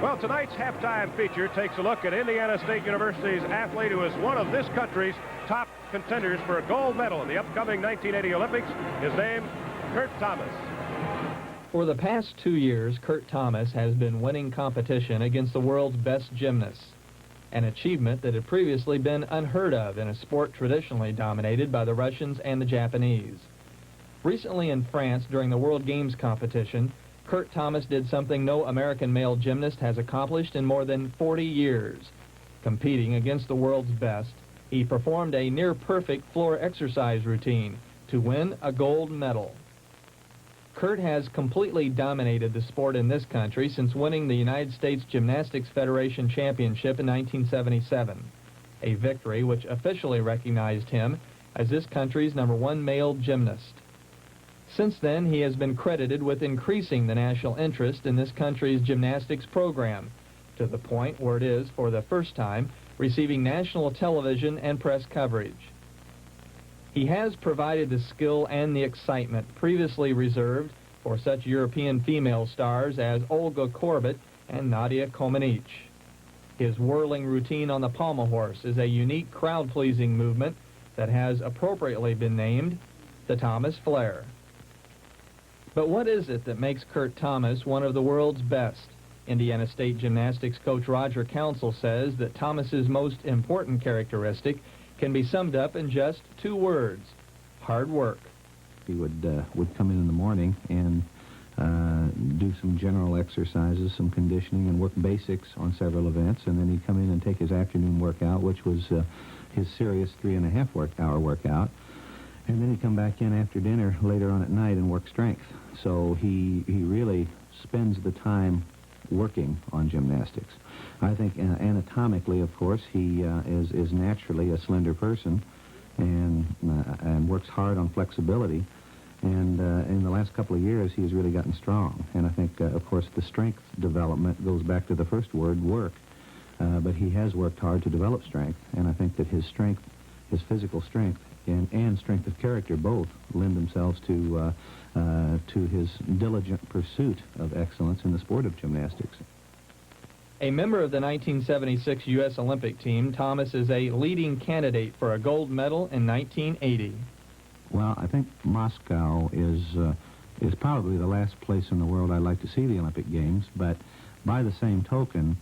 Well, tonight's halftime feature takes a look at Indiana State University's athlete who is one of this country's top contenders for a gold medal in the upcoming 1980 Olympics. His name, Kurt Thomas. For the past 2 years, Kurt Thomas has been winning competition against the world's best gymnasts, an achievement that had previously been unheard of in a sport traditionally dominated by the Russians and the Japanese. Recently in France, during the World Games competition, Kurt Thomas did something no American male gymnast has accomplished in more than 40 years. Competing against the world's best, he performed a near-perfect floor exercise routine to win a gold medal. Kurt has completely dominated the sport in this country since winning the United States Gymnastics Federation Championship in 1977, a victory which officially recognized him as this country's #1 male gymnast. Since then, he has been credited with increasing the national interest in this country's gymnastics program, to the point where it is, for the first time, receiving national television and press coverage. He has provided the skill and the excitement previously reserved for such European female stars as Olga Korbut and Nadia Comaneci. His whirling routine on the pommel horse is a unique crowd-pleasing movement that has appropriately been named the Thomas Flare. But what is it that makes Kurt Thomas one of the world's best? Indiana State Gymnastics coach Roger Council says that Thomas's most important characteristic can be summed up in just 2 words: hard work. He would come in the morning and do some general exercises, some conditioning, and work basics on several events, and then he'd come in and take his afternoon workout, which was his serious 3.5-hour workout. And then he'd come back in after dinner later on at night and work strength. So he really spends the time working on gymnastics. I think anatomically, of course, he is naturally a slender person and works hard on flexibility. And in the last couple of years, he has really gotten strong. And I think, of course, the strength development goes back to the first word, work. But he has worked hard to develop strength. And I think that his strength, his physical strength, and strength of character both lend themselves to his diligent pursuit of excellence in the sport of gymnastics. A member of the 1976 U.S. Olympic team, Thomas is a leading candidate for a gold medal in 1980. Well, I think Moscow is probably the last place in the world I'd like to see the Olympic Games, but by the same token,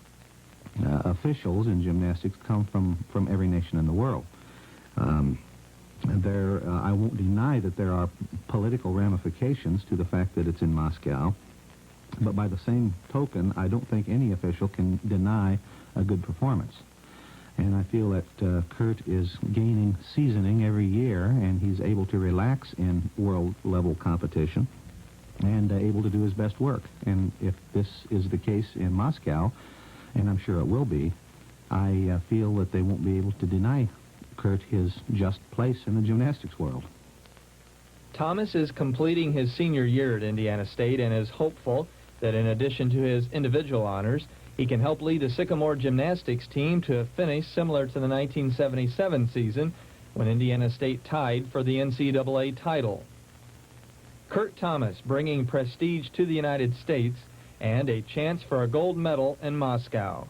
officials in gymnastics come from every nation in the world. I won't deny that there are political ramifications to the fact that it's in Moscow, but by the same token, I don't think any official can deny a good performance. And I feel that Kurt is gaining seasoning every year, and he's able to relax in world-level competition and able to do his best work. And if this is the case in Moscow, and I'm sure it will be, I feel that they won't be able to deny Kurt his just place in the gymnastics world. Thomas is completing his senior year at Indiana State and is hopeful that in addition to his individual honors, he can help lead the Sycamore gymnastics team to a finish similar to the 1977 season when Indiana State tied for the NCAA title. Kurt Thomas bringing prestige to the United States and a chance for a gold medal in Moscow.